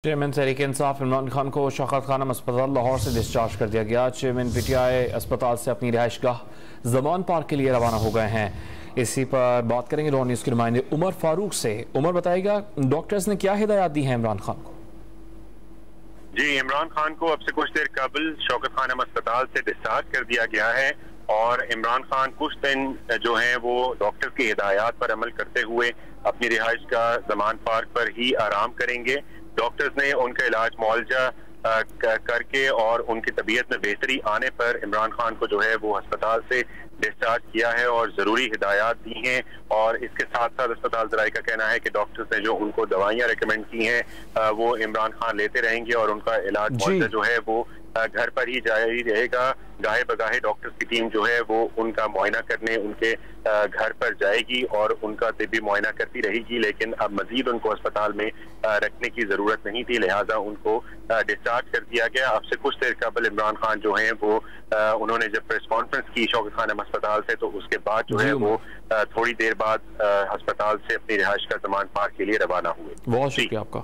Chairman Tehreek Insaf Imran Khan को शौकत खानम अस्पताल लाहौर से डिस्चार्ज कर दिया गया। चेयरमैन पीटीआई अस्पताल से अपनी रिहाइशगाह ज़मान पार्क के लिए रवाना हो गए हैं। इसी पर बात करेंगे लाहौर न्यूज़ के नुमाइंदे उमर फारूक से। उमर, बताएगा डॉक्टर्स ने क्या हिदायत दी है इमरान खान को? जी, इमरान खान को अब से कुछ देर कबल शौकत खानम अस्पताल से डिस्चार्ज कर दिया गया है और इमरान खान कुछ दिन जो है वो डॉक्टर की हिदायत पर अमल करते हुए अपनी रिहाइश का ज़मान पार्क पर ही आराम करेंगे। डॉक्टर्स ने उनका इलाज मुआवजा करके और उनकी तबीयत में बेहतरी आने पर इमरान खान को जो है वो अस्पताल से डिस्चार्ज किया है और ज़रूरी हिदायत दी हैं। और इसके साथ साथ अस्पताल ज़राई का कहना है कि डॉक्टर्स ने जो उनको दवाइयाँ रिकमेंड की हैं वो इमरान खान लेते रहेंगे और उनका इलाज मुआवजा जो है वो घर पर ही जारी रहेगा। गाहे बगाहे डॉक्टर्स की टीम जो है वो उनका मुआयना करने उनके घर पर जाएगी और उनका तिब्बी मुआयना करती रहेगी, लेकिन अब मजीद उनको अस्पताल में रखने की जरूरत नहीं थी, लिहाजा उनको डिस्चार्ज कर दिया गया। अब से कुछ देर कबल इमरान खान जो है वो उन्होंने जब प्रेस कॉन्फ्रेंस की शौकत खानम अस्पताल से, तो उसके बाद जो है वो थोड़ी देर बाद अस्पताल से अपनी रिहाइश का ज़मान पार्क के लिए रवाना हुए। बहुत शुक्रिया आपका।